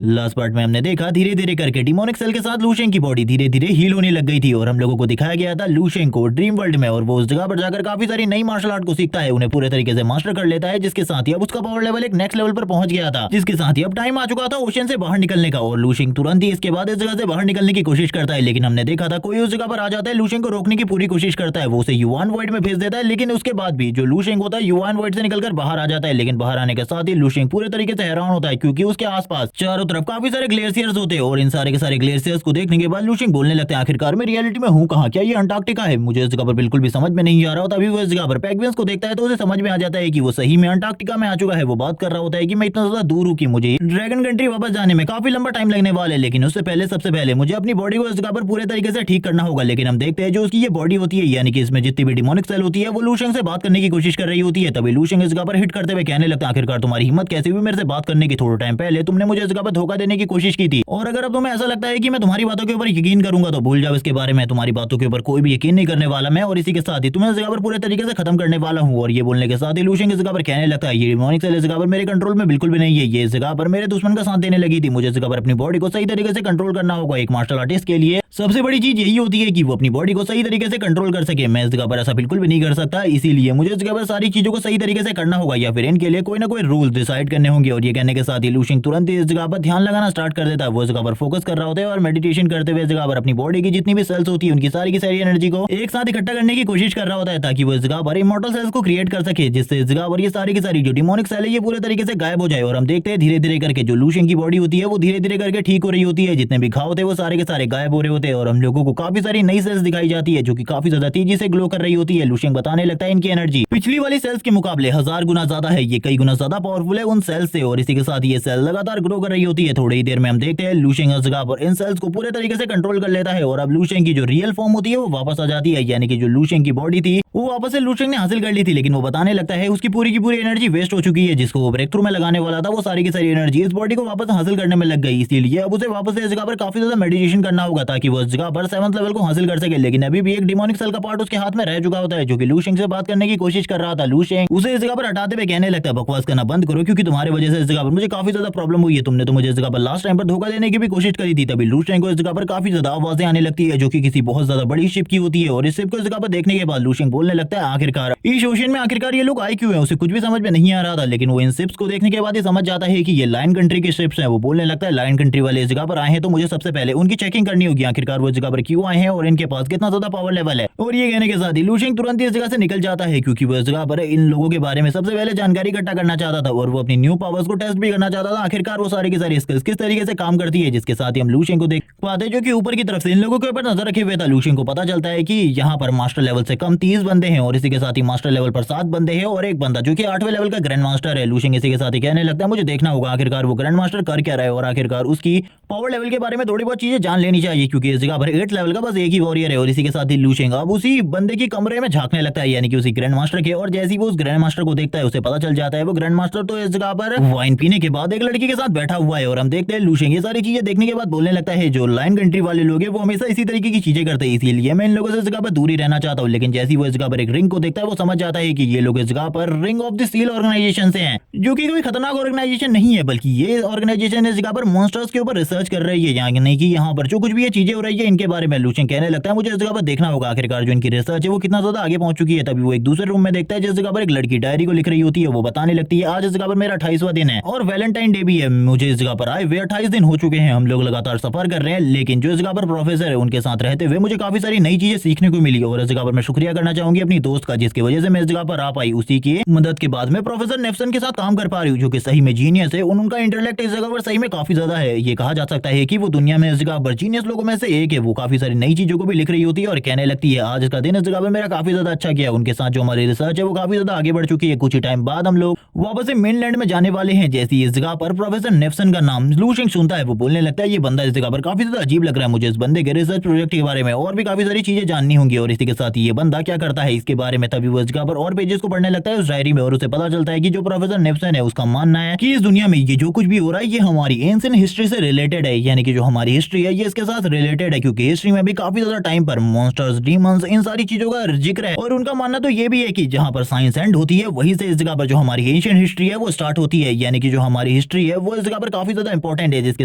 Last part में हमने देखा धीरे धीरे करके डिमोनिक सेल के साथ लूशेंग की बॉडी धीरे धीरे हील होने लग गई थी और हम लोगों को दिखाया गया था लूशेंग को ड्रीम वर्ल्ड में, और वो उस जगह पर जाकर काफी सारी नई मार्शल आर्ट को सीखता है, उन्हें पूरे तरीके से मास्टर कर लेता है, जिसके साथ ही अब उसका पावर लेवल एक नेक्स्ट लेवल पर पहुंच गया था, जिसके साथ ही अब टाइम आ चुका था ओशन से बाहर निकलने का। और लूशेंग तुरंत ही इसके बाद इस जगह से बाहर निकलने की कोशिश करता है, लेकिन हमने देखा था कोई उस जगह पर आ जाता है, लूशेंग को रोकने की पूरी कोशिश करता है, वो उसे युआन वॉइड में भेज देता है, लेकिन उसके बाद भी जो लूशेंग होता है युआन वॉइड से निकलकर बाहर आ जाता है। लेकिन बाहर आने के साथ ही लूशेंग पूरे तरीके से हैरान होता है, क्योंकि उसके आसपास चारों तरफ काफी सारे ग्लेशियर्स होते हैं, और इन सारे के सारे ग्लेशियर्स को देखने के बाद लूशेंग बोलने लगते हैं, आखिरकार मैं रियलिटी में हूँ कहाँ, क्या ये अंटार्कटिका है? मुझे इस जगह पर बिल्कुल भी समझ में नहीं आ रहा होता। अभी वो इस जगह पर पेंगुइन्स को देखता है तो उसे समझ में आ जाता है कि वो सही में अंटार्कटिका में आ चुका है। वो बात कर रहा होता है कि मैं इतना ज्यादा दूर हूँ कि मुझे ड्रैगन कंट्री वापस जाने में काफी लंबा टाइम लगने वाला है, लेकिन उससे पहले सबसे पहले मुझे अपनी बॉडी को इस जगह पर पूरे तरीके से ठीक करना होगा। लेकिन हम देखते हैं जो उसकी ये बॉडी होती है, यानी कि इसमें जितनी भी डिमोनिक सेल होती है, वो लूशेंग से बात करने की कोशिश कर रही होती है। तभी लूशेंग इस जगह पर हिट करते हुए कहने लगता है, आखिरकार तुम्हारी हिम्मत कैसे हुई मेरे से बात करने की? थोड़ा टाइम पहले तुमने मुझे इस जगह पर धोखा देने की कोशिश की थी, और अगर अब तुम्हें ऐसा लगता है कि मैं तुम्हारी बातों के ऊपर यकीन करूंगा तो भूल जाओ इसके बारे में, तुम्हारी बातों के ऊपर कोई भी यकीन नहीं करने वाला मैं, और इसी के साथ ही तुम्हें इस जगह पर पूरे तरीके से खत्म करने वाला हूँ। और ये बोलने के साथ ही लूशेंग इस जगह पर कहने लगता है, ये डिमोनिक सेल इस जगह पर मेरे कंट्रोल में बिल्कुल भी नहीं है, ये इस जगह पर मेरे दुश्मन का साथ देने लगी थी, मुझे इस जगह पर अपनी बॉडी को सही तरीके से कंट्रोल करना होगा। एक मार्शल आर्टिस्ट के लिए सबसे बड़ी चीज यही होती है कि वो अपनी बॉडी को सही तरीके से कंट्रोल कर सके। मैं इस जगह पर ऐसा बिल्कुल भी नहीं कर सकता, इसीलिए मुझे इस जगह पर सारी चीजों को सही तरीके से करना होगा, या फिर इनके लिए कोई ना कोई रूल डिसाइड करने होंगे। और ये कहने के साथ ही लूशेंग तुरंत ही इस जगह पर ध्यान लगाना स्टार्ट कर देता है। वो इस जगह पर फोकस कर रहा होता है और मेडिटेशन करते हुए इस जगह पर अपनी बॉडी की जितनी भी सेल्स होती है उनकी सारी की सारी एनर्जी को एक साथ इकट्ठा करने की कोशिश कर रहा होता है, ताकि वो इस जगह पर इमॉर्टल सेल्स को क्रिएट कर सके, जिससे इस जगह पर ये सारी की सारी जो डिमोनिक सेल है ये पूरे तरीके से गायब हो जाए। और हम देखते हैं धीरे धीरे करके जो लूशेंग की बॉडी होती है वो धीरे धीरे करके ठीक हो रही होती है, जितने भी घाव होते हैं वो सारे के सारे गायब हो रहे होते हैं, और हम लोगों को काफी सारी नई सेल्स दिखाई जाती है जो कि काफी ज्यादा तेजी से ग्लो कर रही होती है। लूशेंग बताने लगता है इनकी एनर्जी पिछली वाली सेल्स के मुकाबले 1000 गुना ज्यादा है, ये कई गुना ज्यादा पावरफुल है उन सेल्स से, और इसी के साथ ये सेल लगातार ग्रो कर रही होती है। थोड़ी ही देर में हम देखते हैं लूशेंग इस जगह पर इन सेल्स को पूरे तरीके से कंट्रोल कर लेता है, और अब लूशेंग की जो रियल फॉर्म होती है वो वापस आ जाती है, यानी कि जो लूशेंग की बॉडी थी वो वापस से लूशेंग ने हासिल कर ली थी। लेकिन वो बताने लगता है उसकी पूरी की पूरी एनर्जी वेस्ट हो चुकी है, जिसको वो ब्रेक थ्रू में लगाने वाला था, वो सारी की सारी एनर्जी इस बॉडी को वापस हासिल करने में लग गई। इसीलिए अब उसे वापस से इस जगह पर काफी ज्यादा मेडिटेशन करना होगा ताकि वो इस जगह पर 7th लेवल को हासिल कर सके। लेकिन अभी भी एक डिमोनिक सेल का पार्ट उसके हाथ में रह चुका होता है, जो कि लूशेंग से बात करने की कोशिश कर रहा था। लूशेंग उसे इस जगह पर हटाते हुए कहने लगता है, बकवास करना बंद करो, क्योंकि तुम्हारी वजह से इस जगह पर मुझे काफी ज्यादा प्रॉब्लम हुई है, तुमने तो मुझे इस जगह पर लास्ट टाइम पर धोखा देने की भी कोशिश करी थी। तभी लूशेंग को इस जगह पर काफी ज्यादा आवाजें आने लगती है, जो कि किसी बहुत ज्यादा बड़ी शिप की होती है, और इस शिप को इस जगह पर देखने के बाद लूशेंग बोलने लगता है, आखिरकार इस ओशन में आखिरकार ये लोग आए क्यों है? उसे कुछ भी समझ में नहीं आ रहा था, लेकिन वो इन शिप्स को देखने के बाद ही समझ जाता है कि ये लायन कंट्री की शिप्स हैं। वो बोलने लगता है, लायन कंट्री वाले इस जगह पर आए हैं तो मुझे सबसे पहले उनकी चेकिंग करनी होगी, आखिरकार वो इस जगह पर क्यों आए हैं और इनके पास कितना ज्यादा पावर लेवल है। और ये कहने के साथ ही लूशेंग तुरंत ही इस जगह से निकल जाता है, क्योंकि वो इस जगह पर इन लोगों के बारे में सबसे पहले जानकारी इकट्ठा करना चाहता था, और वो अपनी न्यू पावर्स को टेस्ट भी करना चाहता था, आखिरकार वो सारी की सारी स्किल्स किस तरीके से काम करती है। जिसके साथ ही हम लूशेंग को देख पाते जो कि ऊपर की तरफ से इन लोगों के ऊपर नजर रखे हुए था। लूशेंग को पता चलता है कि यहाँ पर मास्टर लेवल से कम 30 बंदे हैं, और इसी के साथ ही मास्टर लेवल पर 7 बंदे हैं और एक बंदा जो कि 8वें लेवल का ग्रैंड मास्टर है। लूशेंग इसी के साथ ही कहने लगता है, मुझे देखना होगा आखिरकार वो ग्रैंड मास्टर कर क्या रहा है, और आखिरकार उसकी पावर लेवल के बारे में थोड़ी बहुत चीजें जान लेनी चाहिए, क्योंकि इस जगह पर 8 लेवल का बस एक ही वॉरियर है। और इसी के साथ ही लूशेंग अब उसी बंदे की कमरे में झांकने लगता है, यानी कि उसी ग्रैंड मास्टर के, और जैसे ही वो उस ग्रैंड मास्टर को देखता है उसे पता चल जाता है वो ग्रैंड मास्टर तो इस जगह पर वाइन पीने के बाद एक लड़की के साथ बैठा हुआ है। और हम देखते हैं लूशेंग ये सारी चीजें देखने के बाद बोलने लगता है, जो लायन कंट्री वाले लोग हैं वो हमेशा इसी तरीके की चीजें करते हैं, इसीलिए मैं इन लोगों से इस जगह पर दूर ही रहना चाहता हूँ। लेकिन जैसे ही वो इस जगह पर एक रिंग को देखता है वो समझ जाता है कि ये लोग इस जगह पर ring of the seal organization से हैं, जो कि कोई खतरनाक ऑर्गेनाइजेशन नहीं है, बल्कि ये ऑर्गेनाइजेशन इस जगह पर मॉन्स्टर्स के ऊपर रिसर्च कर रही है, यहाँ नहीं कि यहाँ पर जो कुछ भी ये चीजें हो रही है इनके बारे में। लूशेंग कहने लगता है, मुझे इस जगह पर देखना होगा आखिरकार जो इनकी रिसर्च है वो कितना ज्यादा आगे पहुंच चुकी है। तभी वो एक दूसरे रूम में देखता है जिस जगह पर एक लड़की डायरी को लिख रही होती है। वो बताने लगती है, आज इस जगह पर मेरा 28वां दिन है और वैलेंटाइन डे भी है, मुझे इस जगह पर आए वे 28 दिन हो चुके हैं, हम लोग लगातार सफर कर रहे हैं, लेकिन जो इस जगह पर प्रोफेसर है उनके साथ रहते हुए मुझे काफी सारी नई चीजें सीखने को मिली, और इस जगह पर मैं शुक्रिया करना चाहूंगी अपनी दोस्त का, जिसकी वजह से मैं इस जगह पर आ पाई। उसी की मदद के बाद मैं प्रोफेसर नेफ्सन के साथ काम कर पा रही हूँ, जो कि सही में जीनियस है, उनका इंटेलेक्ट इस जगह पर सही में काफी ज्यादा है। ये कहा जा सकता है कि वो दुनिया में इस जगह पर जीनियस लोगों में से एक है। वो काफी सारी नई चीजों को भी लिख रही होती है और कहने लगती है, आज इसका दिन इस जगह पर मेरा काफी ज्यादा अच्छा गया, उनके साथ जो हमारी रिसर्च है वो काफी ज्यादा आगे बढ़ चुकी है। कुछ ही टाइम बाद हम लोग वापस से मेनलैंड में जाने वाले हैं। जैसे इस जगह पर प्रोफेसर नेफ्सन का नाम लूशेंग सुनता है वो बोलने लगता है, ये बंदा इस जगह पर काफी ज्यादा अजीब लग रहा है, मुझे इस बंदे के रिसर्च प्रोजेक्ट के बारे में और भी काफी सारी चीजें जाननी होंगी। और इसी के साथ ये बंदा क्या करता जाता है इसके बारे में। तभी वो इस जगह पर और पेजेस को पढ़ने लगता है उस डायरी में और उसे पता चलता है कि जो प्रोफेसर नेप्सन है उसका मानना है कि इस दुनिया में ये जो कुछ भी हो रहा है ये हमारी एंशिएंट हिस्ट्री से रिलेटेड है, यानी कि जो हमारी हिस्ट्री है ये इसके साथ रिलेटेड है, क्योंकि हिस्ट्री में भी काफी ज्यादा टाइम पर मॉन्स्टर्स, डीमंस, इन सारी चीजों का जिक्र है। और उनका मानना तो ये भी है कि जहां पर साइंस एंड होती है वहीं से इस जगह पर जो हमारी एंशिएंट हिस्ट्री है वो स्टार्ट होती है, यानी कि जो हमारी हिस्ट्री है वो इस जगह पर काफी ज्यादा इंपॉर्टेंट है। जिसके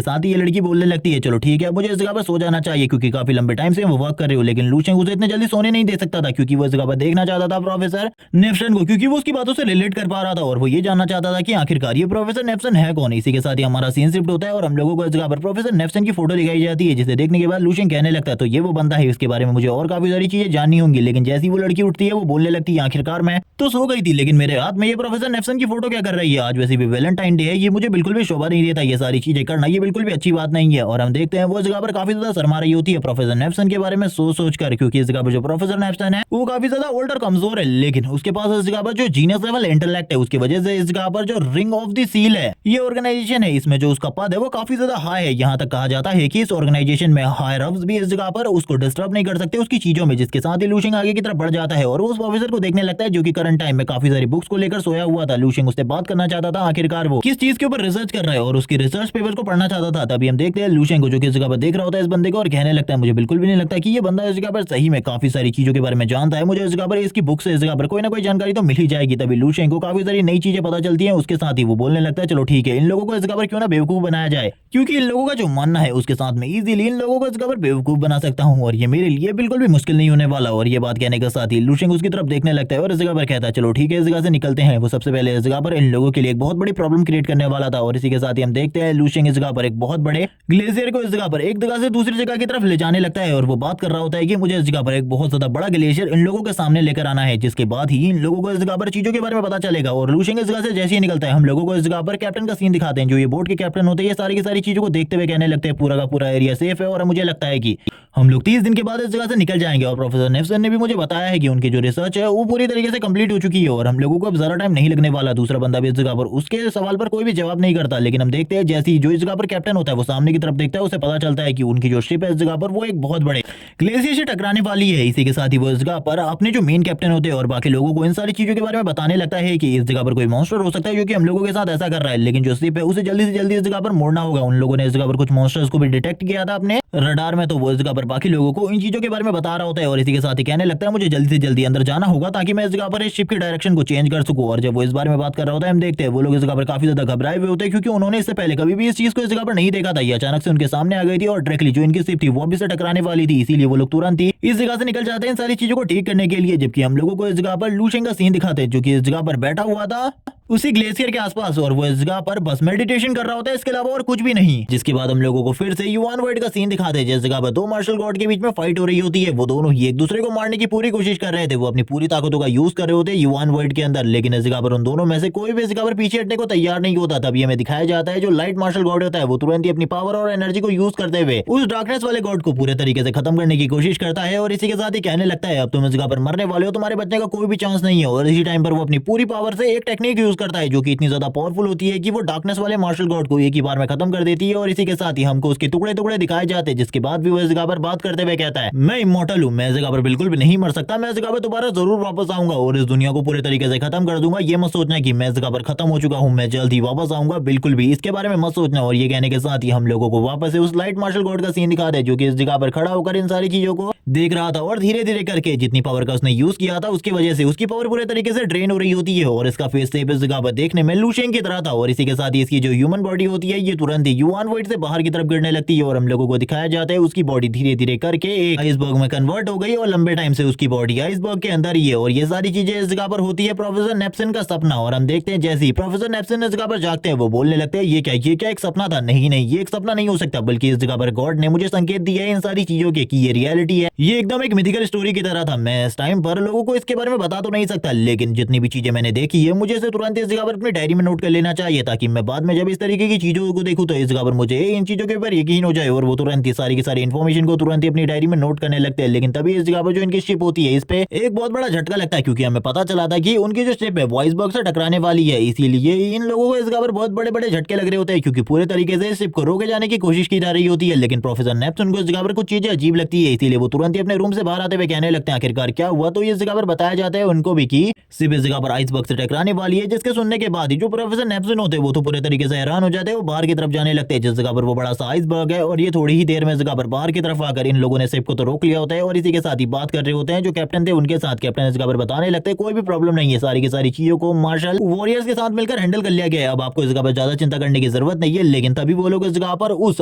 साथ ही ये लड़की बोलने लगती है चलो ठीक है मुझे इस जगह पर सो जाना चाहिए क्योंकि काफी लंबे टाइम से वो वर्क कर रही हो। लेकिन लू शेंग उसे इतने जल्दी सोने नहीं दे सकता था क्योंकि वो इस जगह पर देखना चाहता था प्रोफेसर नेप्सन को, क्योंकि वो उसकी बातों से रिलेट कर पा रहा था और वो ये जानना चाहता था कि आखिरकार ये प्रोफेसर नेप्सन है कौन। इसी के साथ ही हमारा सीन शिफ्ट होता है और हम लोगों को इस जगह पर प्रोफेसर नेप्सन की फोटो दिखाई जाती है, जिसे देखने के बाद लू शेंग कहने लगता है तो ये वो बंदा है, इसके बारे में मुझे और काफी सारी चीजें जाननी होंगी। लेकिन जैसी वो लड़की उठती है वो बोलने लगती है आखिरकार मैं तो सो गई थी लेकिन मेरे हाथ में ये प्रोफेसर नेप्सन की फोटो क्या कर रही है, आज वैसे भी वैलेंटाइन डे है, ये मुझे बिल्कुल भी शोभा नहीं देता, ये सारी चीजें करना ये बिल्कुल भी अच्छी बात नहीं है। और हम देखते हैं वो इस जगह पर काफी ज्यादा शर्मा रही होती है प्रोफेसर नेप्सन के बारे में सोच कर, क्योंकि इस जगह पर जो प्रोफेसर नेप्सन है वो काफी ज्यादा ओल्ड और कमजोर है, लेकिन उसके पास इस जगह पर जो जीनियस लेवल इंटेलेक्ट है उसकी वजह से इस जगह पर जो रिंग ऑफ द सील है ये ऑर्गेनाइजेशन है, इसमें जो उसका पद है वो काफी ज्यादा हाई है। यहाँ तक कहा जाता है कि इस ऑर्गेनाइजेशन में हायर अप्स भी इस जगह पर उसको डिस्टर्ब नहीं कर सकते उसकी चीजों में। जिसके साथ ही लू शेंग आगे की तरफ बढ़ जाता है और उस ऑफिसर को देखने लगता है जो कि करंट टाइम में काफी सारी बुक्स को लेकर सोया हुआ था। लू शेंग उससे बात करना चाहता था आखिरकार वो किस चीज के ऊपर रिसर्च कर रहा है और उसकी रिसर्च पेपर को पढ़ना चाहता था। तभी हम देखते हैं लू शेंग को जो कि इस जगह पर देख रहा होता है इस बंदे को और कहने लगता है मुझे बिल्कुल भी नहीं लगता कि ये बंदा इस जगह पर सही में काफी सारी चीजों के बारे में जानता है, मुझे इस जगह पर इसकी बुक से इस जगह पर कोई ना कोई जानकारी तो मिल ही जाएगी। तभी लू शेंग को काफी सारी नई चीजें पता चलती हैं। उसके साथ ही वो बोलने लगता है चलो ठीक है इन लोगों को इस जगह पर क्यों ना बेवकूफ बनाया जाए, क्योंकि इन लोगों का जो मानना है उसके साथ में इजीली इन लोगों को इस जगह पर बेवकूफ बना सकता हूँ और ये मेरे लिए बिल्कुल भी मुश्किल नहीं होने वाला। और ये बात कहने के साथ ही लू शेंग उसकी तरफ देखने लगता है और इस जगह पर कहता है चलो ठीक है इस जगह से निकलते हैं। वो सबसे पहले इस जगह पर इन लोगों के लिए एक बहुत बड़ी प्रॉब्लम क्रिएट करने वाला था और इसी के साथ ही हम देखते हैं लू शेंग इस जगह पर एक बहुत बड़े ग्लेशियर को इस जगह पर एक जगह से दूसरी जगह की तरफ ले जाने लगता है और वो बात कर रहा होता है कि मुझे इस जगह पर एक बहुत ज्यादा बड़ा ग्लेशियर इन लोगों के सामने लेकर आना है, जिसके बाद ही इन लोगों को इस जगह पर चीजों के बारे में पता चलेगा। और लू शेंग इस जगह से जैसे ही निकलता है हम लोगों को इस जगह पर कैप्टन का सीन दिखाते हैं, जो ये बोट के कैप्टन होते हैं, ये सारी की सारी चीजों को देखते हुए कहने लगते हैं पूरा का पूरा एरिया सेफ है और मुझे लगता है कि हम लोग 30 दिन के बाद इस जगह से निकल जाएंगे। और प्रोफेसर नेप्सन ने भी मुझे बताया है कि उनकी जो रिसर्च है वो पूरी तरीके से कंप्लीट हो चुकी है और हम लोगों को अब ज्यादा टाइम नहीं लगने वाला। दूसरा बंदा भी इस जगह पर उसके सवाल पर कोई भी जवाब नहीं करता, लेकिन हम देखते हैं जैसे ही जो इस जगह पर कैप्टन होता है वो सामने की तरफ देखता है उसे पता चलता है कि उनकी जो शिप है इस जगह पर वो एक बहुत बड़े ग्लेशियर से टकराने वाली है। इसी के साथ ही वो इस जगह पर अपने जो मेन कैप्टन होते हैं और बाकी लोगों को इन सारी चीजों के बारे में बताने लगता है कि इस जगह पर कोई मॉन्स्टर हो सकता है जो कि हम लोगों के साथ ऐसा कर रहा है, लेकिन जो शिप है उसे जल्दी से जल्दी इस जगह पर मोड़ना होगा। उन लोगों ने इस जगह पर कुछ मॉन्स्टर्स को भी डिटेक्ट किया था अपने रडार में, तो वो इस जगह पर बाकी लोगों को इन चीजों के बारे में बता रहा होता है और इसी के साथ ही कहने लगता है मुझे जल्दी से जल्दी अंदर जाना होगा ताकि मैं इस जगह पर इस शिप की डायरेक्शन को चेंज कर सकूं। और जब वो इस बारे में बात कर रहा होता है हम देखते हैं वो लोग इस जगह पर काफी ज्यादा घबराए हुए होते हैं क्योंकि उन्होंने इससे पहले कभी भी इस चीज को इस जगह पर नहीं देखा था। ये अचानक से उनके सामने आ गई थी और डायरेक्टली जो इनकी शिप थी वो भी से टकराने वाली थी, इसीलिए वो लोग तुरंत ही इस जगह से निकल जाते हैं इन सारी चीजों को ठीक करने के लिए। जबकि हम लोगों को इस जगह पर लू शेंग का सीन दिखाते हैं जो कि इस जगह पर बैठा हुआ था उसी ग्लेशियर के आसपास और वो इस जगह पर बस मेडिटेशन कर रहा होता है, इसके अलावा और कुछ भी नहीं। जिसके बाद हम लोगों को फिर से युवान वाइट का सीन दिखाते हैं जिस जगह पर दो मार्शल गॉड के बीच में फाइट हो रही होती है। वो दोनों ही एक दूसरे को मारने की पूरी कोशिश कर रहे थे, वो अपनी पूरी ताकतों का यूज कर रहे होते युवान वाइट के अंदर, लेकिन इस जगह पर उन दोनों में से कोई भी इस जगह पर पीछे हटने को तैयार नहीं होता। तभी हमें दिखाया जाता है जो लाइट मार्शल गॉड होता है वो तुरंत ही अपनी पावर और एनर्जी को यूज करते हुए उस डार्कनेस वाले गॉड को पूरे तरीके से खत्म करने की कोशिश करता है और इसी के साथ ही कहने लगता है अब तुम इस जगह पर मरने वाले हो, तुम्हारे बचने का कोई भी चांस नहीं है। और इसी टाइम पर वो अपनी पूरी पावर से एक टेक्निक यूज करता है जो कि इतनी ज्यादा पावरफुल होती है कि वो डार्कनेस वाले मार्शल गॉड को एक ही बार में खत्म कर देती है। और इसी के साथ ही हमको उसके टुकड़े टुकड़े दिखाए जाते हैं, जिसके बाद भी वो इस जगह पर बात करते हुए कहता है मैं इमॉर्टल हूँ, मैं इस जगह पर बिल्कुल भी नहीं मर सकता, मैं इस जगह पर दोबारा जरूर वापस आऊंगा और इस दुनिया को पूरे तरीके से खत्म कर दूंगा। ये मत सोचना कि मैं इस जगह पर खत्म हो चुका हूँ, मैं जल्द ही वापस आऊंगा, बिल्कुल भी इसके बारे में मत सोचना। और ये कहने के साथ ही हम लोगों को वापस से उस लाइट मार्शल गॉड का सीन दिखा दे जो कि इस जगह पर खड़ा होकर इन सारी चीजों को देख रहा था और धीरे धीरे करके जितनी पावर का उसने यूज किया था उसकी वजह से उसकी पावर पूरे तरीके से ड्रेन हो रही होती है और इसका फेस शेप इस जगह पर देखने में लू शेंग की तरह था। और इसी के साथ ही इसकी जो ह्यूमन बॉडी होती है ये तुरंत ही युवान वाइट से बाहर की तरफ गिरने लगती है और हम लोगों को दिखाया जाता है उसकी बॉडी धीरे धीरे करके एक आइसबर्ग में कन्वर्ट हो गई और लंबे टाइम से उसकी बॉडी आइसबर्ग के अंदर ही है। और ये सारी चीजें इस जगह पर होती है प्रोफेसर नेप्सन का सपना। और हम देखते हैं जैसे ही प्रोफेसर नेप्सन इस जगह पर जागते हैं वो बोलने लगते हैं ये क्या एक सपना था? नहीं नहीं, ये एक सपना नहीं हो सकता, बल्कि इस जगह पर गॉड ने मुझे संकेत दिया है इन सारी चीजों के कि ये रियलिटी है, ये एकदम एक मिथिकल स्टोरी की तरह था। मैं इस टाइम पर लोगों को इसके बारे में बता तो नहीं सकता, लेकिन जितनी भी चीजें मैंने देखी है मुझे इसे तुरंत इस जगह पर अपनी डायरी में नोट कर लेना चाहिए ताकि मैं बाद में जब इस तरीके की चीजों को देखूं तो इस जगह पर मुझे इन चीजों के ऊपर यकीन हो जाए। और वो तुरंत ही सारी की सारी इन्फॉर्मेशन को तुरंत ही अपनी डायरी में नोट करने लगते हैं। लेकिन तभी इस जगह पर जो इनकी शिप होती है इस पे एक बहुत बड़ा झटका लगता है क्योंकि हमें पता चला था कि उनकी जो शिप है वो आइसबर्ग से टकराने वाली है, इसीलिए इन लोगों को इस जगह पर बहुत बड़े बड़े झटके लग रहे होते हैं क्योंकि पूरे तरीके से शिप को रोके जाने की कोशिश की जा रही होती है। लेकिन प्रोफेसर नेप्सन को इस जगह पर कुछ चीजें अजीब लगती है, इसीलिए वो तुरंत तुरंत ही अपने रूम से बाहर आते हुए कहने लगते हैं आखिरकार क्या हुआ। तो इस जगह पर बताया जाता है उनको भी कि सिर्फ इस जगह पर आइसबर्ग से टकराने वाली है, जिसके सुनने के बाद ही जो प्रोफेसर नेप्सन होते हैं वो तो पूरे तरीके से हैरान हो जाते हैं। वो बाहर की तरफ जाने लगते हैं जिस जगह पर वो बड़ा सा आइसबर्ग है, और ये थोड़ी ही देर में इस जगह पर बाहर की तरफ आकर इन लोगों ने शिप को तो रोक लिया होता है और इसी के साथ ही बात कर रहे होते हैं जो कैप्टन थे उनके साथ। कैप्टन इस जगह पर बताने लगते हैं कोई भी प्रॉब्लम नहीं है, सारी की सारी चीजों को मार्शल वॉरियर्स के साथ मिलकर हैंडल कर लिया गया है, अब आपको इस जगह पर ज्यादा चिंता करने की जरूरत नहीं है। लेकिन तभी वो लोग इस जगह पर उस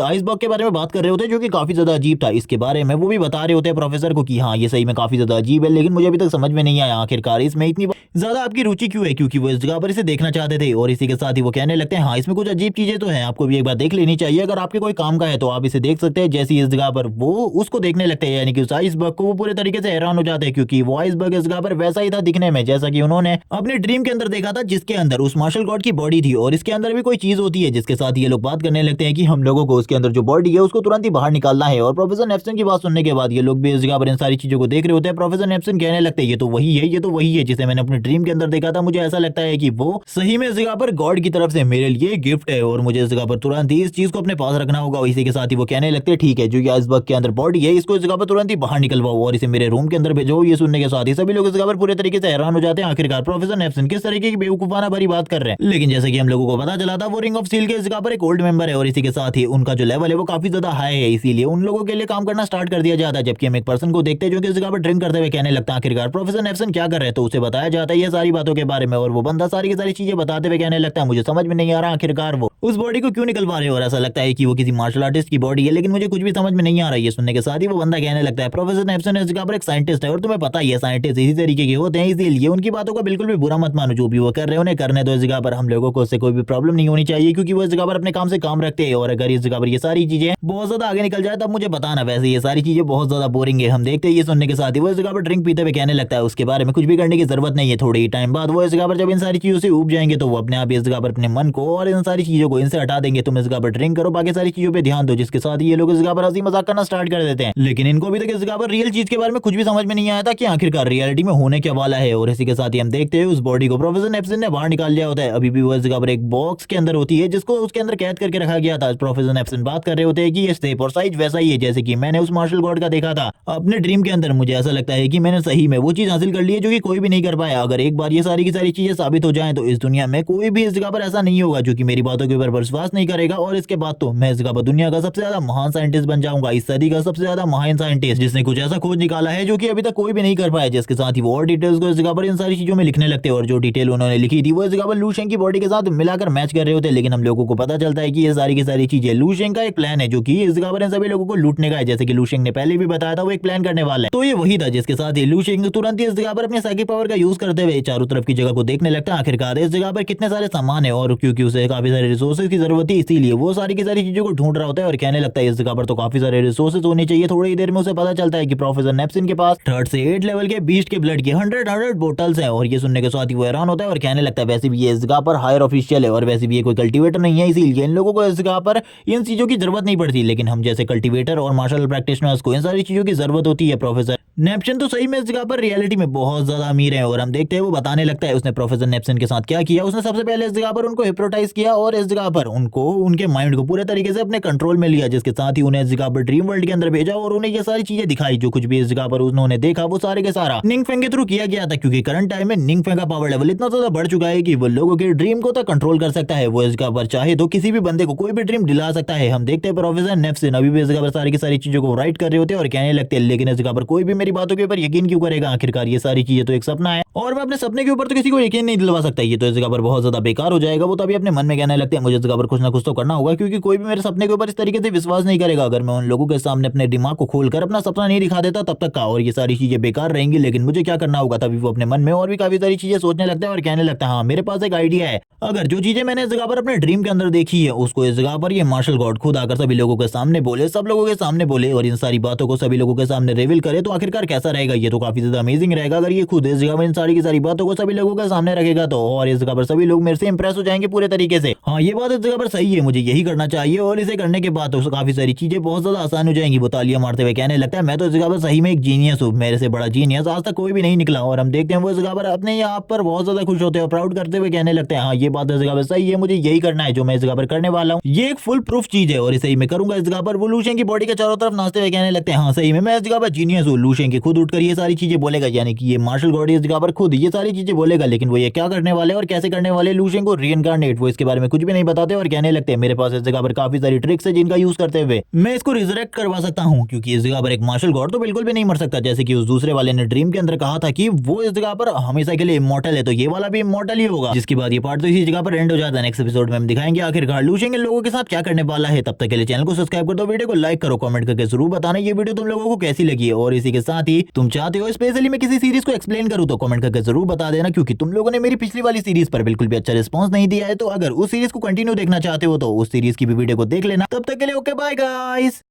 आइसबर्ग के बारे में बात कर रहे होते हैं जो कि काफी ज्यादा अजीब था। इसके बारे में वो भी बता रहे होते हैं प्रोफेसर को कि हाँ ये सही में काफी ज्यादा अजीब है, लेकिन मुझे अभी तक समझ में नहीं आया आखिरकार इसमें इतनी ज्यादा आपकी रुचि क्यों है, क्योंकि वो इस जगह पर इसे देखना चाहते थे। और इसी के साथ ही वो कहने लगते हैं हाँ इसमें कुछ अजीब चीजें तो हैं, आपको भी एक बार देख लेनी चाहिए, अगर आपके कोई काम का है तो आप इसे देख सकते हैं। जैसी इस जगह पर वो उसको देखने लगते हैं यानी कि उस आइसबर्ग को, वो पूरे तरीके से हैरान हो जाते हैं क्योंकि वो आइसबर्ग इस जगह पर वैसा ही था दिखने में जैसा कि उन्होंने अपने ड्रीम के अंदर देखा था, जिसके अंदर उस मार्शल गॉड की बॉडी थी। और इसके अंदर भी कोई चीज होती है जिसके साथ ये लोग बात करने लगते हैं कि हम लोगों को उसके अंदर जो बॉडी है उसको तुरंत ही बाहर निकालना है। और प्रोफेसर नेप्सन की बात सुनने के बाद ये लोग भी इस जगह पर इन सारी चीजों को देख रहे होते हैं। प्रोफेसर नेप्सन कहने लगते हैं ये तो वही है, ये तो वही है जिसे मैंने अपने ड्रीम के अंदर देखा था, मुझे ऐसा लगता है कि वो सही में इस जगह पर गॉड की तरफ से मेरे लिए गिफ्ट है और मुझे इस जगह पर तुरंत ही इस चीज को अपने पास रखना होगा। इसी के साथ ही वो कहने लगते हैं ठीक है जो ये आइसबर्ग के अंदर बॉडी है इसको इस जगह पर तुरंत ही बाहर निकलवाओ और इसे मेरे रूम के अंदर भेजो। ये सुनने के साथ ही सभी लोग इस जगह पर पूरे तरीके से हैरान हो जाते हैं, आखिरकार प्रोफेसर नेप्सन किस तरीके की बेवकूफाना भरी बात कर रहे हैं। लेकिन जैसे कि हम लोगों को पता चला था वो रिंग ऑफ स्टील के इस जगह पर एक ओल्ड मेंबर है और इसी के साथ ही उनका जो लेवल है वो काफी ज्यादा हाई है, इसीलिए उन लोगों के लिए काम करना स्टार्ट कर दिया जाता है। जबकि हम एक पर्सन को देखते हैं जो कि इस जगह पर ड्रिंक करते हुए कहने लगता है आखिरकार प्रोफेसर नेप्सन क्या कर रहे हैं, तो उसे बताया जाता है ये सारी बातों के बारे में और वो बंदा सारी की सारी चीजें बताते हुए कहने लगता है मुझे समझ में नहीं आ रहा आखिरकार वो उस बॉडी को क्यों निकलवा रहे हो, और ऐसा लगता है कि वो किसी मार्शल आर्टिस्ट की बॉडी है, लेकिन मुझे कुछ भी समझ में नहीं आ रहा है। ये सुनने के साथ ही वो बंदा कहने लगता है प्रोफेसर नेप्सन इस जगह पर एक साइंटिस्ट है और तुम्हें पता ही है साइंटिस्ट इसी तरीके के होते हैं, इसीलिए उनकी बातों का बिल्कुल भी बुरा मत मानो, जो भी वो कर रहे हैं उन्हें करने दो। इस जगह पर हम लोगों को उससे कोई भी प्रॉब्लम नहीं होनी चाहिए क्योंकि वो इस जगह पर अपने काम से काम रखते हैं। और अगर इस जगह पर ये सारी चीजें बहुत ज्यादा आगे निकल जाए तब मुझे बताना, वैसे ये सारी चीजें बहुत ज्यादा बोरिंग है। हम देखते हैं ये सुनने के साथ ही वो इस जगह पर ड्रिंक पीते हुए कहने लगता है उसके बारे में कुछ भी करने की जरूरत नहीं है, थोड़ी ही टाइम बाद वो इस जगह पर जब इन सारी चीजों से उब जाएंगे तो वो अपने आप इस जगह पर अपने मन को और इन सारी चीजों को इनसे हटा देंगे। तुम इस जगह पर ड्रिंक करो, बाकी सारी चीजों पे ध्यान दो, जिसके साथ ये लोग इस जगह पर हंसी मजाक करना स्टार्ट कर देते हैं। लेकिन इनको अभी तक इस जगह पर रियल चीज के बारे में कुछ भी समझ में नहीं आया था कि आखिरकार रियलिटी में होने क्या वाला है। और इसी के साथ ही हम देखते हैं उस बॉडी को प्रोफेसर नेप्सन ने बाहर निकाल लिया होता है, अभी भी वो इस जगह पर एक बॉक्स के अंदर होती है जिसको उसके अंदर कैद करके रखा गया था। प्रोफेसर नेप्सन बात कर रहे होते हैं कि ये शेप और साइज वैसा ही है जैसे कि मैंने उस मार्शल गॉड का देखा था अपने ड्रीम के अंदर। मुझे ऐसा लगता है कि मैंने सही में वो चीज हासिल कर ली है जो कि कोई भी नहीं कर पाया। अगर एक बार ये सारी की सारी चीजें साबित हो जाएं तो इस दुनिया में कोई भी इस जगह पर ऐसा नहीं होगा जो कि मेरी बातों के ऊपर विश्वास नहीं करेगा, और इसके बाद तो मैं इस जगह पर दुनिया का सबसे ज्यादा महान साइंटिस्ट बन जाऊंगा, इस सदी का सबसे ज्यादा महान साइंटिस्ट जिसने कुछ ऐसा खोज निकाला है जो कि अभी तक कोई भी नहीं कर पाया। जिसके साथ ही वो और डिटेल्स को इस जगह पर इन सारी चीजों में लिखने लगते हैं और जो डिटेल उन्होंने लिखी थी वो इस जगह पर लू शेंग की बॉडी के साथ मिलाकर मैच कर रहे होते हैं। लेकिन हम लोगों को पता चलता है कि ये सारी की सारी चीजें लू शेंग का एक प्लान है जो कि इस जगह पर इन सभी लोगों को लूटने का है, जैसे कि लू शेंग ने पहले भी बताया था वो एक प्लान करने वाला है। तो ये वही था जिसके साथ ही लू शेंग तुरंत ही इस जगह पर अपने साइकिक पावर का यूज करते हुए चारों तरफ की जगह को देखने लगता है आखिरकार इस जगह पर कितने सारे सामान है, और क्योंकि उसे काफी सारे रिसोर्सेज की जरूरत थी इसीलिए वो सारी की सारी चीजों को ढूंढ रहा होता है और कहने लगता है इस जगह पर तो काफी सारे रिसोर्सेज होने चाहिए। थोड़ी ही देर में उसे पता चलता है कि प्रोफेसर नेप्सन के पास 3rd से 8 लेवल के बीस्ट के ब्लड की 100 बोटल्स हैं। और ये सुनने के साथ ही वो हैरान होता है और कहने लगता है वैसे भी ये इस जगह पर हायर ऑफिशियल है और वैसे भी ये कोई कल्टीवेटर नहीं है, इसीलिए इन लोगों को इस जगह पर इन चीजों की जरूरत नहीं पड़ती, लेकिन हम जैसे कल्टीवेटर और मार्शल प्रैक्टिशनर्स को इन सारी चीजों की जरूरत होती है। प्रोफेसर नेप्सन तो सही में इस जगह पर रियलिटी में बहुत ज्यादा अमीर है और हम देखते हैं वो बताने लगता है उसने प्रोफेसर नेप्सन के साथ क्या किया। उसने सबसे पहले इस जगह पर उनको हिप्नोटाइज किया और इस जगह पर उनको उनके माइंड को पूरे तरीके से अपने कंट्रोल में लिया, जिसके साथ ही उन्हें इस जगह पर ड्रीम वर्ल्ड के अंदर भेजा और उन्हें ये सारी चीजें दिखाई जो कुछ भी इस जगह पर उन्होंने देखा वो सारे के सारा निंग फेंग के थ्रू किया गया था, क्योंकि करंट टाइम में निंग फेंग का पावर लेवल इतना ज्यादा बढ़ चुका है कि वो लोगों के ड्रीम को तक कंट्रोल कर सकता है। वो इस जगह पर चाहे तो किसी भी बंदे को कोई भी ड्रीम दिला सकता है। हम देखते हैं प्रोफेसर नेप्सन अभी भी इस जगह पर सारी की सारी चीजों को राइट कर रहे होते हैं और कहने लगते हैं लेकिन इस जगह पर कोई भी मेरी बातों के ऊपर यकीन क्यों करेगा, आखिरकार ये सारी चीजें तो एक सपना है और मैं अपने सपने के ऊपर तो किसी को यकीन नहीं दिलवा सकता, ये तो इस जगह पर बहुत ज्यादा बेकार हो जाएगा। वो तभी अपने मन में कहने लगते हैं मुझे इस जगह पर कुछ ना कुछ तो करना होगा, क्योंकि कोई भी मेरे सपने के ऊपर इस तरीके से विश्वास नहीं करेगा अगर मैं उन लोगों के सामने अपने दिमाग को खोलकर अपना सपना नहीं दिखा देता तब तक का, और ये सारी चीजें बेकार रहेंगी। लेकिन मुझे क्या करना होगा, तभी वो अपने मन में और भी काफी सारी चीजें सोचने लगता है और कहने लगता है हाँ मेरे पास एक आइडिया है, अगर जो चीजें मैंने इस जगह पर अपने ड्रीम के अंदर देखी है उसको इस जगह पर ये मार्शल गॉड खुद आकर सभी लोगों के सामने बोले, सब लोगों के सामने बोले और इन सारी बातों को सभी लोगों के सामने रिवील करे तो आखिरकार कैसा रहेगा। ये तो काफी ज्यादा अमेजिंग रहेगा अगर ये खुद इस जगह में इन सारी की सारी बातों को सभी लोगों के सामने रखेगा तो, और इस जगह पर सभी लोग मेरे से इंप्रेस हो जाएंगे पूरे तरीके से। हाँ, ये बात इस जगह पर सही है, मुझे यही करना चाहिए और इसे करने के बाद तो काफी सारी चीजें बहुत ज्यादा आसान हो जाएंगी। वो तालियां मारते हुए कहने लगता है मैं तो इस जगह पर सही में एक जीनियस हूँ, मेरे से बड़ा जीनियस आज तक कोई भी नहीं निकला। और हम देखते हैं वो इस जगह पर अपने आप पर बहुत ज्यादा खुश होते हैं, प्राउड करते हुए कहने लगते हैं हाँ ये बात इस जगह पर सही है, मुझे यही करना है जो मैं इस जगह पर करने वाला हूँ, ये एक फुल प्रूफ चीज है और इसे ही मैं करूंगा। इस जगह पर वो लूशेन की बॉडी के चारों तरफ नाचते हुए कहने लगते हैं हाँ सही में मैं इस जगह पर जीनियस हूँ। लूशेन की खुद उठकर ये सारी चीजें बोलेगा, यानी कि ये मार्शल गॉड इस जगह पर खुद ये सारी चीजें बोलेगा, लेकिन वो ये क्या करने वाले और कैसे करने वाले लूशेन को रीइंकार्नेट, वो इसके बारे में कुछ भी नहीं बताते और कहने लगते हैं मेरे पास इस जगह पर काफी सारी ट्रिक्स है जिनका यूज करते हुए मैं इसको रिजरेक्ट करवा सकता हूँ, क्योंकि इस जगह पर एक मार्शल गॉड तो बिल्कुल भी नहीं मर सकता। जैसे कि उस दूसरे वाले ने ड्रीम के अंदर कहा था कि वो इस जगह पर हमेशा के लिए इमॉर्टल है, तो ये वाला भी इमॉर्टल ही होगा। जिसके बाद ये पार्ट तो इसी जगह पर एंड हो जाता है। नेक्स्ट एपिसोड में हम दिखाएंगे आखिरकार लूशेन इन लोगों के साथ क्या करने वाला है। तब तक के लिए चैनल को सब्सक्राइब कर दो, वीडियो को लाइक करो, कमेंट करके जरूर बताना ये वीडियो तुम लोगों को कैसी लगी है। और इसी के साथ ही तुम चाहते हो स्पेशली मैं किसी सीरीज को एक्सप्लेन करूँ तो कमेंट करके जरूर बता देना, क्योंकि तुम लोगों ने मेरी पिछली वाली सीरीज पर बिल्कुल भी अच्छा रिस्पॉन्स नहीं दिया है। तो अगर उस सीरीज को कंटिन्यू देखना चाहते हो तो उस सीरीज की भी वीडियो को देख लेना। तब तक के लिए ओके बाय गाइस।